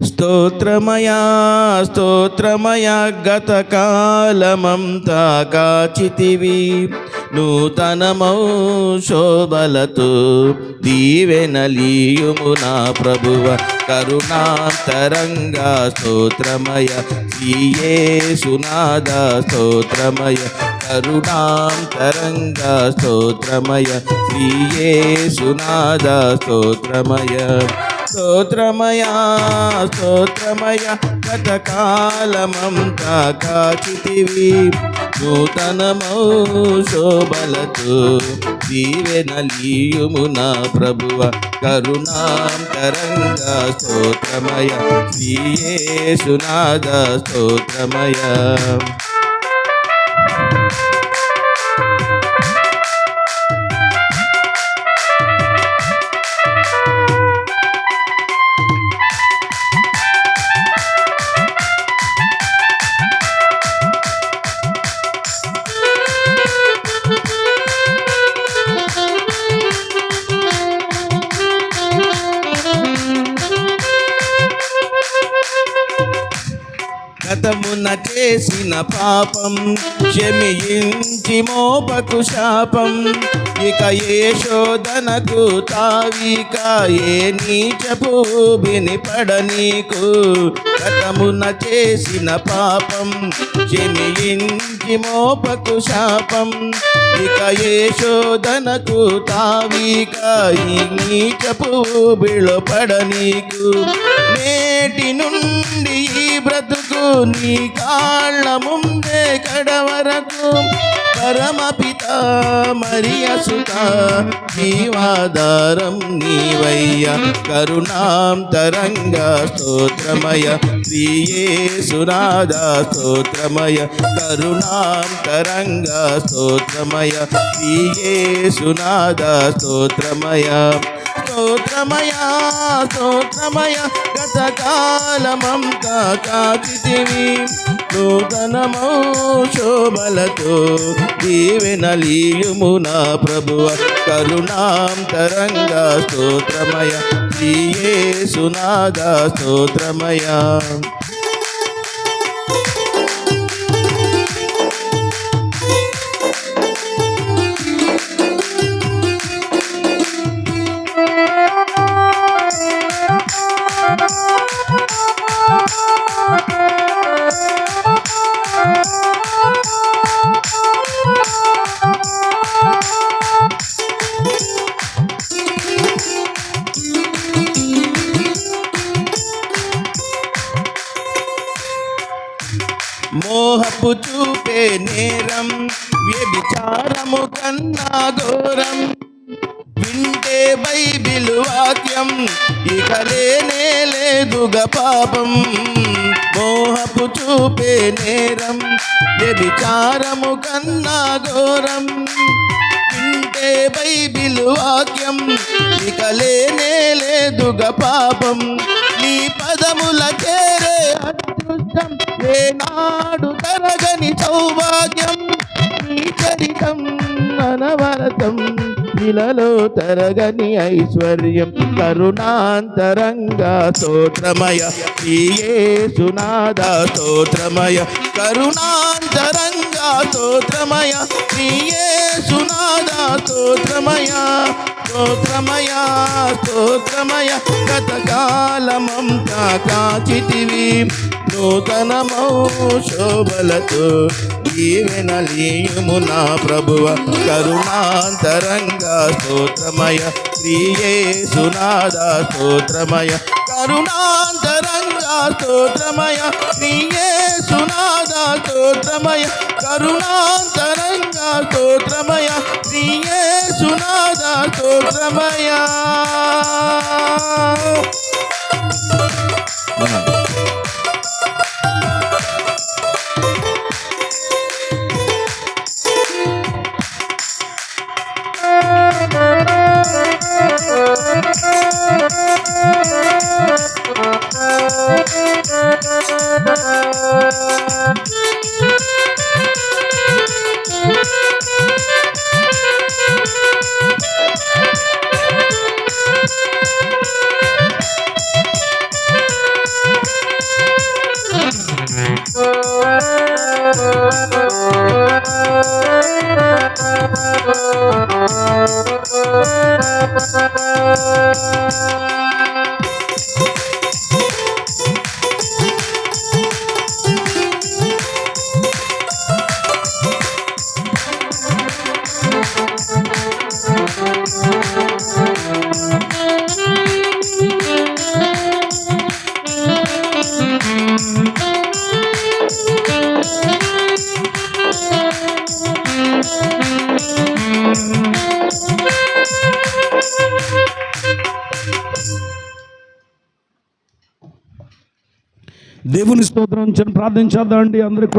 స్తోత్రమయా స్తోత్రమయా గతకాలమంతా కాచితివి నూతనమౌ శోభలతో దీవెనలీయుము నా ప్రభువ కరుణాంతరంగా స్తోత్రమయ శ్రీయేసునాథ స్తోత్రమయ కరుణాంతరంగా స్తోత్రమయ శ్రీయేసునాథ స్తోత్రమయ స్తోత్రమయా స్తోత్రమయ గతకాలమంతా కాచితివి నూతనమౌ శోభలతో దీవెనలీయుము నా ప్రభువ కరుణాంతరంగా స్తోత్రమయ శ్రీయేసునాథ స్తోత్రమయ గతమున చేసిన పాపం క్షమించి మోపకు శాపం ఇక ఏ శోధనకు తావిక ఏ నీచపు వినిపడనీకు గతమున చేసిన పాపం క్షమించి మోపకు శాపం ఇక ఏ శోధనకు తావిక ఈ నీచపు బిళపడనీకు నేటి నుండి ఈ బ్రతుకు నీ కాళ్ళ ముందే కడవరకు పరమపిత మరియ సుత జీవాధారం నీవయ్య కరుణాంతరంగా స్తోత్రమయ శ్రీయేసునాథ స్తోత్రమయ కరుణాంతరంగా స్తోత్రమయ శ్రీయేసునాథ స్తోత్రమయ స్తోత్రమయ స్తోత్రమయ గతకాలమంతా కాచితివి నూతనమౌ శోభలతో దీవెనలీయుము నా ప్రభువ కరుణాంతరంగా స్తోత్రమయ శ్రీయేసునాథ స్తోత్రమయ మోహపు చూపే నేరం వ్యభిచారము కన్నా ఘోరం వింటే బైబిల్ వాక్యం ఇక లేనే లేదుగా పాపం మోహపు చూపే నేరం వ్యభిచారము కన్నా ఘోరం వింటే బైబిల్ వాక్యం ఇక లేనే లేదుగా పాపం నీ పదముల చేరే అదృష్టం ఏనాడు తరగని సౌభాగ్యం నీ చరితం అనవరతం ఇలలో తరగని ఐశ్వర్యం కరుణాంతరంగా స్తోత్రమయ శ్రీయేసునాథ స్తోత్రమయ కరుణాంతరంగా స్తోత్రమయ శ్రీయేసునాథ స్తోత్రమయ స్తోత్రమయ స్తోత్రమయ గతకాలమంతా కాచితివి నూతనమౌ శోభలతో దీవెనలీయుము నా ప్రభువ కరుణాంతరంగా స్తోత్రమయ శ్రీయేసునాథ స్తోత్రమయ కరుణాంతరంగా స్తోత్రమయ శ్రీయేసునాథ స్తోత్రమయ కరుణాంతరంగా స్తోత్రమయ శ్రీయేసునాథ స్తోత్రమయ దేవుని స్తోత్రం ప్రార్థించేద్దాం అండి అందరికి.